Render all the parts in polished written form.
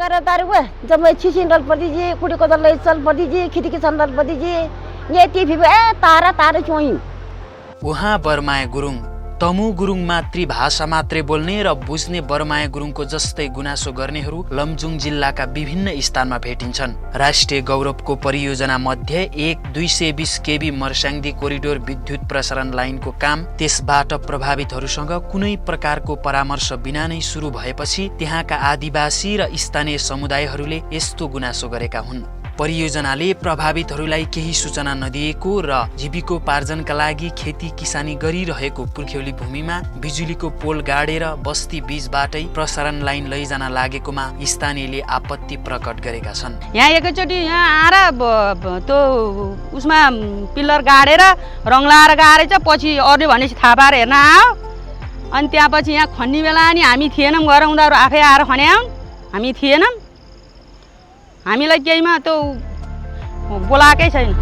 मेरा तारुआ जब मैं 6 पर दीजिए कुड़ी को तो चल पर दीजिए खेती किसान पर दीजिए ये टीवी तारा तारा चोई उहाँ बरमाया गुरुङ तमु गुरुङ मातृभाषा मात्रै बोल्ने र बुझ्ने बरमाया गुरुङको जस्तै गुनासो गर्नेहरू लमजुङ जिल्लाका विभिन्न स्थानमा भेटिन्छन्। राष्ट्रिय गौरवको परियोजना मध्ये एक 220 केबी मर्स्याङ्दी कोरिडोर विद्युत प्रसारण लाइनको काम त्यसबाट प्रभावितहरूसँग कुनै प्रकारको परामर्श बिना नै सुरु भएपछि त्यहाँका आदिवासी र स्थानीय समुदायहरूले यस्तो गुनासो गरेका हुन्। परियोजनाले प्रभावितहरूलाई केही सूचना नदिएको र जीविकोपार्जनका लागि खेती किसानी गरिरहेको पुर्ख्यौली भूमिमा बिजुलीको पोल गाडेर बस्ती बीचबाटै प्रसारण लाइन लैजान लागेकोमा स्थानीयले आपत्ति प्रकट गरेका छन्। यहाँ एकैचोटि यहाँ आएर त्यो उसमा पिल्लर गाडेर रङ लाएर गाडेछ, पछि अरूले भनेपछि थाहा पाएर हेर्न आयो। अनि त्यहाँपछि यहाँ खन्ने बेला नि हामी थिएनौँ, गएर उनीहरू आफै आएर खन्याउन्, हामी थिएनौँ। हामीलाई केहीमा त्यो बोलाएकै छैन।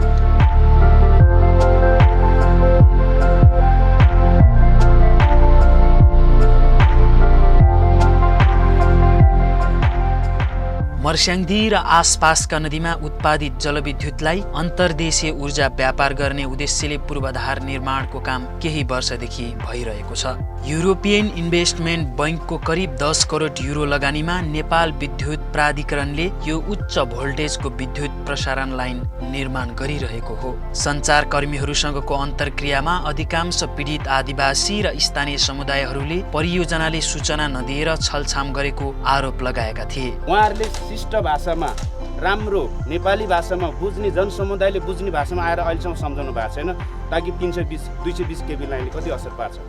मर्स्याङ्दी र आसपासका नदीमा उत्पादित जलविद्युतलाई अन्तर्देशीय ऊर्जा व्यापार गर्ने उद्देश्यले पूर्वाधार निर्माणको काम केही वर्षदेखि भइरहेको छ। युरोपियन इन्भेस्टमेन्ट बैंकको करिब 10 करोड युरो लगानीमा नेपाल विद्युत प्राधिकरणले यो उच्च भोल्टेजको विद्युत प्रसारण लाइन निर्माण गरिरहेको हो। सञ्चारकर्मीहरूसँगको अन्तर्क्रियामा अधिकांश पीडित आदिवासी र स्थानीय समुदायहरूले परियोजनाले सूचना नदिएर छलछाम गरेको आरोप लगाएका थिए। उहाँहरूले शिष्ट भाषामा राम्रो नेपाली भाषामा बुझ्ने जनसमुदायले बुझ्ने भाषामा आएर अहिलेसम्म सम्झाउनु भएको छैन ताकि 220 केबी लाइनले कति असर पार्छ।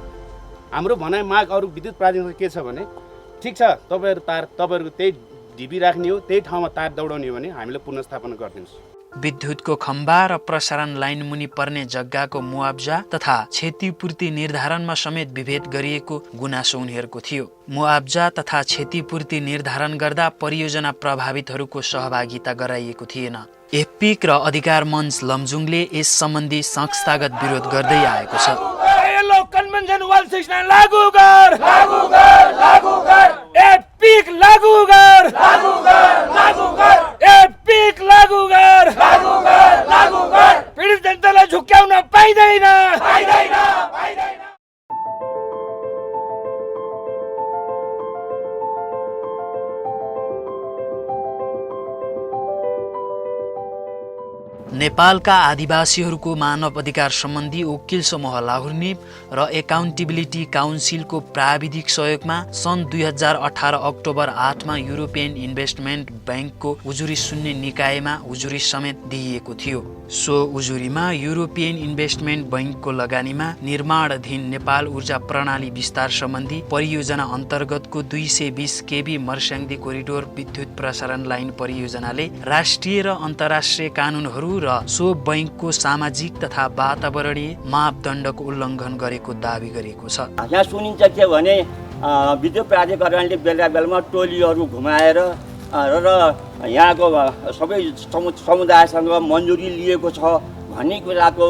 हाम्रो भनाइ माग अरू विद्युत प्राधिकरण के छ भने ठिक छ तपाईँहरूको त्यही ढिबी राख्ने हो, त्यही ठाउँमा तार दौडाउने हो भने हामीले पुनर्स्थापना गरिदिनुहोस्। विद्युतको खम्बा र प्रसारण लाइन मुनि पर्ने जग्गाको मुआब्जा तथा क्षतिपूर्ति निर्धारणमा समेत विभेद गरिएको गुनासो उनीहरूको थियो। मुआब्जा तथा क्षतिपूर्ति निर्धारण गर्दा परियोजना प्रभावितहरूको सहभागिता गराइएको थिएन। एपिक र अधिकार मञ्च लमजुङले यस सम्बन्धी संस्थागत विरोध गर्दै आएको छ। कन्भेन्सन 169 लागू गर, लागू गर, लागू गर, एपिक लागू गर, लागू गर, लागू गर, एपिक लागू गर, लागू गर, लागू गर, पीडित जनतालाई झुक्क्याउन पाइदैन, पाइदैन, पाइदैन। नेपालका आदिवासीहरूको मानव अधिकार सम्बन्धी वकिल समूह लाहुर्निप र एकाउन्टेबिलिटी काउन्सिलको प्राविधिक सहयोगमा सन् 2018 अक्टोबर 8 मा युरोपियन इन्भेस्टमेन्ट बैंकको उजुरी सुन्ने निकायमा उजुरी समेत दिइएको थियो। सो उजुरीमा युरोपियन इन्भेस्टमेन्ट बैंकको लगानीमा निर्माणाधीन नेपाल ऊर्जा प्रणाली विस्तार सम्बन्धी परियोजना अन्तर्गतको 220 केबी मर्स्याङ्दी कोरिडोर विद्युत प्रसारण लाइन परियोजनाले राष्ट्रिय र अन्तर्राष्ट्रिय कानुनहरू र सो बैंकको सामाजिक तथा वातावरणीय मापदण्डको उल्लङ्घन गरेको दावी गरेको छ। यहाँ सुनिन्छ के भने विद्युत प्राधिकरणले बेला बेलामा टोलीहरू घुमाएर र यहाँको सबै समुदायसँग मन्जुरी लिएको छ भन्ने कुराको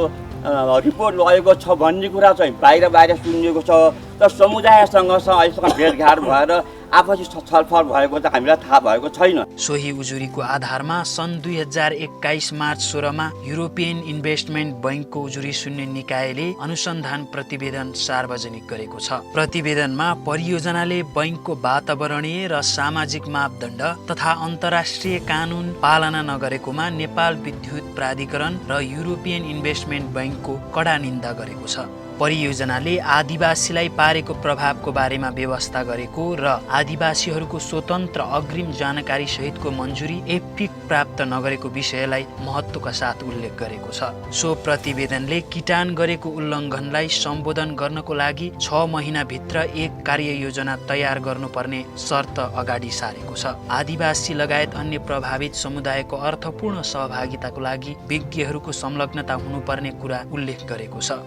रिपोर्ट लगेको छ भन्ने कुरा चाहिँ बाहिर सुनिएको छ। तर समुदायसँग अहिलेसम्म भेटघाट भएर आपसी छलफल भएको त हामीलाई थाहा भएको छैन। सोही उजुरीको आधारमा सन् 2021 मार्च 16 मा युरोपियन इन्भेस्टमेन्ट बैंकको उजुरी सुन्ने निकायले अनुसन्धान प्रतिवेदन सार्वजनिक गरेको छ। प्रतिवेदनमा परियोजनाले बैंकको वातावरणीय र सामाजिक मापदण्ड तथा अन्तर्राष्ट्रिय कानुन पालना नगरेकोमा नेपाल विद्युत प्राधिकरण र युरोपियन इन्भेस्टमेन्ट बैंकको कडा निन्दा गरेको छ। परियोजनाले आदिवासीलाई पारेको प्रभावको बारेमा व्यवस्था गरेको र आदिवासीहरूको स्वतन्त्र अग्रिम जानकारी सहितको मन्जुरी एपिक प्राप्त नगरेको विषयलाई महत्त्वका साथ उल्लेख गरेको छ। सो प्रतिवेदनले किटान गरेको उल्लङ्घनलाई सम्बोधन गर्नको लागि 6 महिनाभित्र एक कार्ययोजना तयार गर्नुपर्ने शर्त अगाडि सारेको छ। आदिवासी लगायत अन्य प्रभावित समुदायको अर्थपूर्ण सहभागिताको लागि विज्ञहरूको संलग्नता हुनुपर्ने कुरा उल्लेख गरेको छ।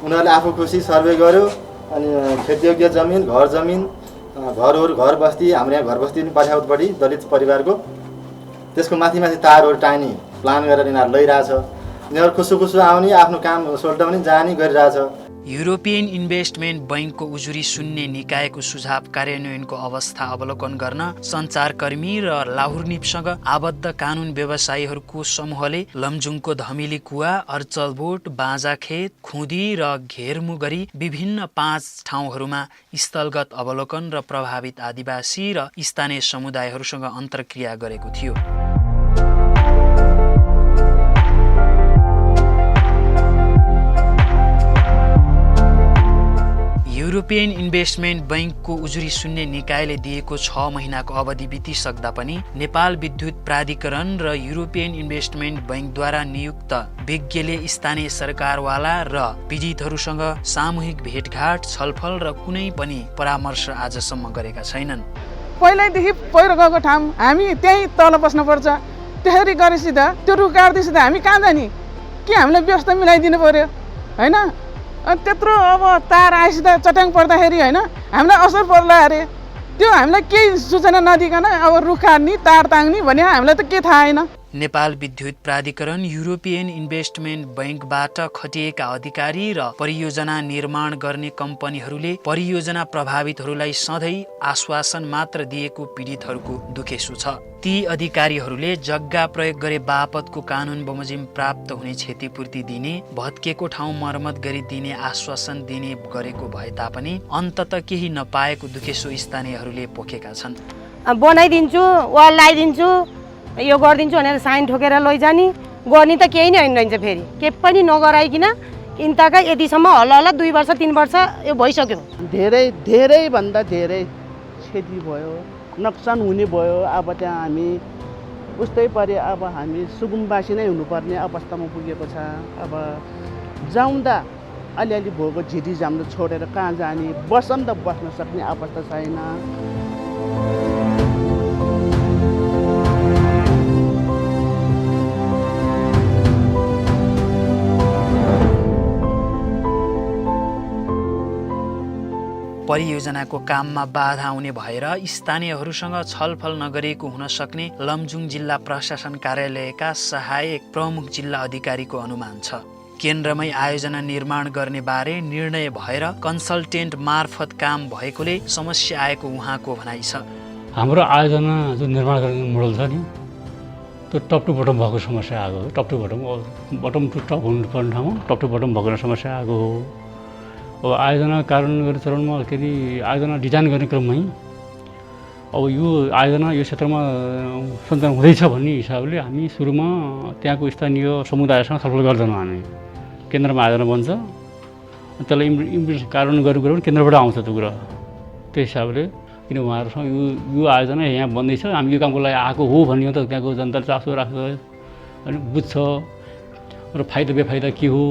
उनीहरूले आफू खुसी सर्वे गर्यो अनि खेतीयोग्य जमिन घर बस्ती हाम्रो यहाँ घर बस्ती पनि पछाउपट्टि दलित परिवारको त्यसको माथि तारहरू टार्ने प्लान गरेर यिनीहरू लैरहेछ। यिनीहरू खुसु आउने आफ्नो काम सोल्टाउने जाने गरिरहेछ। युरोपियन इन्भेस्टमेन्ट बैङ्कको उजुरी सुन्ने निकायको सुझाव कार्यान्वयनको अवस्था अवलोकन गर्न सञ्चारकर्मी र लाहुरनिपसँग आबद्ध कानुन व्यवसायीहरूको समूहले लमजुङको धमिली कुवा, अर्चलबोट, बाँजाखेत, खुदी र घेरमु गरी विभिन्न 5 ठाउँहरूमा स्थलगत अवलोकन र प्रभावित आदिवासी र स्थानीय समुदायहरूसँग अन्तर्क्रिया गरेको थियो। युरोपियन इन्भेस्टमेन्ट बैङ्कको उजुरी सुन्ने निकायले दिएको 6 महिनाको अवधि बितिसक्दा पनि नेपाल विद्युत प्राधिकरण र युरोपियन इन्भेस्टमेन्ट बैङ्कद्वारा नियुक्त विज्ञले स्थानीय सरकारवाला र पीडितहरूसँग सामूहिक भेटघाट, छलफल र कुनै पनि परामर्श आजसम्म गरेका छैनन्। पहिल्यैदेखि पहिरो गएको ठाउँ हामी त्यहीँ तल बस्नुपर्छ। त्यसरी गरेपछि त त्यो रुख काट्दैछ त हामी कहाँ जाने? के हामीलाई व्यवस्था मिलाइदिनु पर्यो होइन? त्यत्रो अब तार आएपछि त चट्याङ पर्दाखेरि होइन हामीलाई असर पर्ला अरे। त्यो हामीलाई केही सूचना नदिकन अब रुख काट्ने, तार ताङ्ने भने हामीलाई त के थाहा होइन। नेपाल विद्युत प्राधिकरण, युरोपियन इन्भेस्टमेन्ट बैङ्कबाट खटिएका अधिकारी र परियोजना निर्माण गर्ने कम्पनीहरूले परियोजना प्रभावितहरूलाई सधैँ आश्वासन मात्र दिएको पीडितहरूको दुखेसो छ। ती अधिकारीहरूले जग्गा प्रयोग गरे बापतको कानुन बमोजिम प्राप्त हुने क्षतिपूर्ति दिने, भत्केको ठाउँ मर्मत गरिदिने आश्वासन दिने गरेको भए तापनि अन्तत केही नपाएको दुखेसो स्थानीयहरूले पोखेका छन्। बनाइदिन्छु, वाल लगाइदिन्छु, यो गरिदिन्छु भनेर साइन ठोकेर लैजाने, गर्ने त केही नै होइन रहन्छ। फेरि के पनि नगराइकन इन्ताका यतिसम्म हल्ला 2 वर्ष 3 वर्ष यो भइसक्यो। धेरै भन्दा धेरै क्षति भयो, नोक्सान हुने भयो। अब त्यहाँ हामी उस्तै परे अब हामी सुकुम्बासी नै हुनुपर्ने अवस्थामा पुगेको छ। अब जाउँदा अलिअलि भएको झिटी जाम्लो छोडेर कहाँ जाने? बस्न त बस्न सक्ने अवस्था छैन। परियोजनाको काममा बाधा आउने भएर स्थानीयहरूसँग छलफल नगरेको हुन सक्ने लमजुङ जिल्ला प्रशासन कार्यालयका सहायक प्रमुख जिल्ला अधिकारीको अनुमान छ। केन्द्रमै आयोजना निर्माण गर्ने बारे निर्णय भएर कन्सल्टेन्ट मार्फत काम भएकोले समस्या आएको उहाँको भनाइ छ। हाम्रो आयोजना जो निर्माण गर्ने मोडल छ नि, त्यो टप टु बटम भएको समस्या आएको हो। Top to bottom, bottom to top हुनुपर्ने ठाउँमा टप टु बटम भएको समस्या आएको हो। अब आयोजना कार्यान्वयन गर्ने चरणमा के अरे आयोजना डिजाइन गर्ने क्रममै अब यो आयोजना यो क्षेत्रमा सञ्चालन हुँदैछ भन्ने हिसाबले हामी सुरुमा त्यहाँको स्थानीय समुदायसँग छलफल गर्दैनौँ। हामी केन्द्रमा आयोजना बन्छ, त्यसलाई इम्प्लिमेन्ट कार्यान्वयन गर्नु कुरा पनि केन्द्रबाट आउँछ त्यो कुरा। त्यो हिसाबले किन उहाँहरूसँग यो आयोजना यहाँ बन्दैछ, हामी यो कामको लागि आएको हो भन्ने त त्यहाँको जनताले चासो राख्छ होइन, बुझ्छ र फाइदा बेफाइदा के हो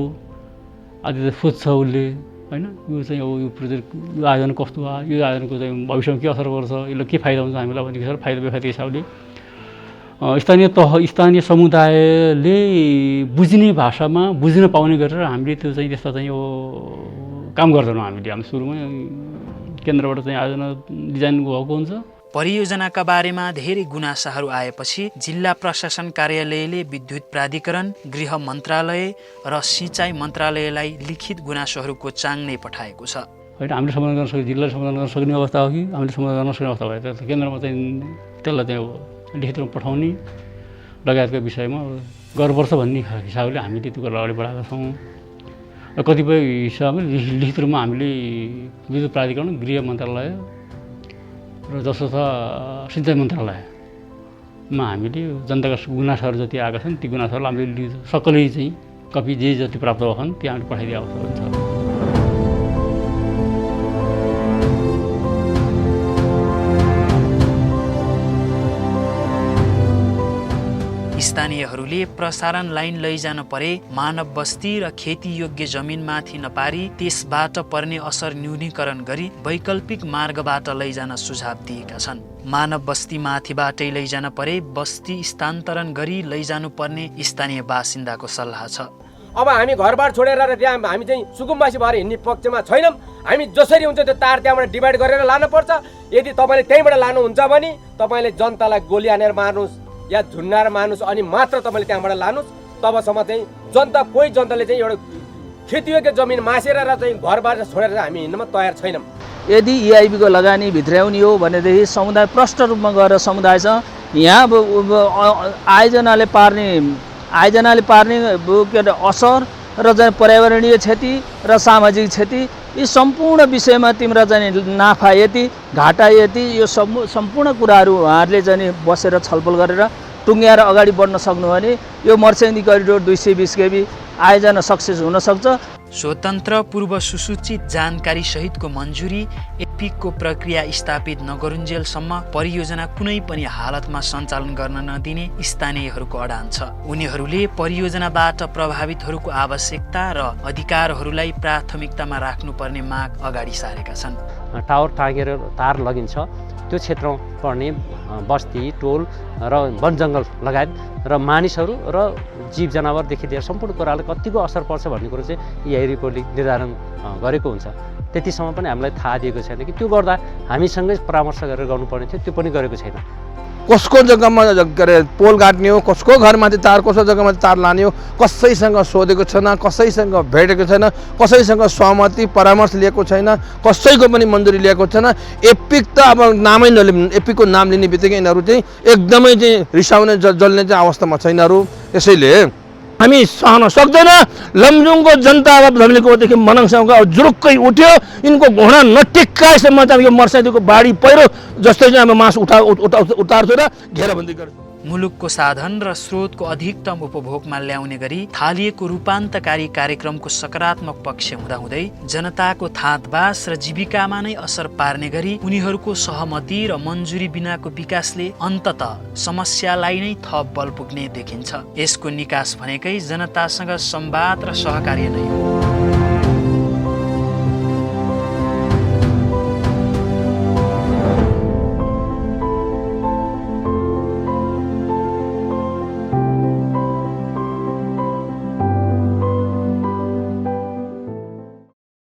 आदि त सोध्छ उसले होइन। यो चाहिँ अब यो प्रोजेक्ट यो आयोजना कस्तो भयो, यो आयोजनाको चाहिँ भविष्यमा के असर पर्छ, यसले के फाइदा हुन्छ हामीलाई भन्ने हिसाबले फाइदा बेफाइदा हिसाबले स्थानीय समुदायले बुझ्ने भाषामा बुझ्न पाउने गरेर हामीले त्यो चाहिँ त्यस्ता चाहिँ यो काम गर्दैनौँ। हामी सुरुमै केन्द्रबाट चाहिँ आयोजना डिजाइन भएको हुन्छ। परियोजनाका बारेमा धेरै गुनासाहरू आएपछि जिल्ला प्रशासन कार्यालयले विद्युत प्राधिकरण, गृह मन्त्रालय र सिँचाइ मन्त्रालयलाई लिखित गुनासोहरूको चाङ नै पठाएको छ। होइन, हामीले समाधान गर्न सक्ने, जिल्लाले समाधान गर्न सक्ने अवस्था हो कि हामीले समाधान गर्न सक्ने अवस्था भयो त केन्द्रमा चाहिँ त्यसलाई चाहिँ लिखित रूपमा पठाउने लगायतका विषयमा गर्नुपर्छ भन्ने हिसाबले हामीले त्यो कुरा अगाडि बढाएका छौँ। र कतिपय हिसाबले लिखित रूपमा हामीले विद्युत प्राधिकरण, गृह मन्त्रालय र जस्तो छ सिँचाइ मन्त्रालयमा हामीले जनताका गुनासाहरू जति आएका छन् ती गुनासाहरू हामीले सक्कलै चाहिँ कपी जे जति प्राप्त भएछन् त्यो हामीले पठाइदिए अवस्था हुन्छ। स्थानीयहरूले प्रसारण लाइन लैजान परे मानव बस्ती र खेती योग्य जमिनमाथि नपारी त्यसबाट पर्ने असर न्यूनीकरण गरी वैकल्पिक मार्गबाट लैजान सुझाव दिएका छन्। मानव बस्ती माथिबाटै लैजान परे बस्ती स्थानान्तरण गरी लैजानु पर्ने स्थानीय बासिन्दाको सल्लाह छ। अब हामी घरबार छोडेर त्यहाँ हामी चाहिँ सुकुम्बासी भएर हिँड्ने पक्षमा छैनौँ। हामी जसरी हुन्छ त्यो तार त्यहाँबाट डिभाइड गरेर लानुपर्छ। यदि तपाईँले त्यहीँबाट लानुहुन्छ भने तपाईँले जनतालाई गोली हानेर मार्नुहोस् या झुन्डाएर मार्नुहोस् अनि मात्र तपाईँले त्यहाँबाट लानुहोस्। तबसम्म चाहिँ कोही जनताले चाहिँ एउटा खेतीयोग्य जमिन मासेर र चाहिँ घरबाट छोडेर हामी हिँड्नमा तयार छैनौँ। यदि इआइबीको लगानी भित्र्याउने हो भनेदेखि समुदाय प्रष्ट रूपमा गएर समुदायसँग यहाँ आयोजनाले पार्ने के अरे असर र चाहिँ पर्यावरणीय क्षति र सामाजिक क्षति यी सम्पूर्ण विषयमा तिम्रो चाहिँ नाफा यति घाटा यति यो सम्पूर्ण कुराहरू उहाँहरूले चाहिँ बसेर छलफल गरेर टुङ्ग्याएर अगाडि बढ्न सक्नु भने यो मर्स्याङ्दी करिडोर 220 केबी आयोजना सक्सेस हुन सक्छ। स्वतन्त्र पूर्व सुसूचित जानकारी सहितको मन्जुरी एपिकको प्रक्रिया स्थापित नगरुन्जेलसम्म परियोजना कुनै पनि हालतमा सञ्चालन गर्न नदिने स्थानीयहरूको अडान छ। उनीहरूले परियोजनाबाट प्रभावितहरूको आवश्यकता र अधिकारहरूलाई प्राथमिकतामा राख्नुपर्ने माग अगाडि सारेका छन्। टावर टाँगेर तार लगिन्छ, त्यो क्षेत्रमा पर्ने बस्ती टोल र वनजङ्गल लगायत र मानिसहरू र जीव जनावरदेखि लिएर सम्पूर्ण कुरालाई कतिको असर पर्छ भन्ने कुरो चाहिँ यही रिपोर्टले निर्धारण गरेको हुन्छ। त्यतिसम्म पनि हामीलाई थाहा दिएको छैन कि त्यो गर्दा हामीसँगै परामर्श गरेर गर्नुपर्ने थियो, त्यो पनि गरेको छैन। कसको जग्गामा के अरे पोल गाड्ने हो, कसको घरमाथि तार, कसको जग्गामा तार लाने हो, कसैसँग सोधेको छैन, कसैसँग भेटेको छैन, कसैसँग सहमति परामर्श लिएको छैन, कसैको पनि मन्जुरी लिएको छैन। एपिक त अब नामै एपिकको नाम लिने बित्तिकै यिनीहरू चाहिँ एकदमै चाहिँ रिसाउने जल्ने चाहिँ अवस्थामा छ यिनीहरू। यसैले हामी सहन सक्दैन। लमजुङको जनता अब धमिलीकोदेखि मनाङसम्मको अब जुरुक्कै उठ्यो, यिनको घोडा नटेक्काएसम्म चाहिँ यो मर्स्याङ्दीको बाढी पहिरो जस्तै चाहिँ अब मासु उतार्छु र घेराबन्दी गर्छु। मुलुकको साधन र स्रोतको अधिकतम उपभोगमा ल्याउने गरी थालिएको रूपान्तकारी कार्यक्रमको सकारात्मक पक्ष हुँदाहुँदै जनताको थाँतबास र जीविकामा नै असर पार्ने गरी उनीहरूको सहमति र मन्जुरी बिनाको विकासले अन्ततः समस्यालाई नै थप बल पुग्ने देखिन्छ। यसको निकास भनेकै जनतासँग संवाद र सहकार्य नै हो।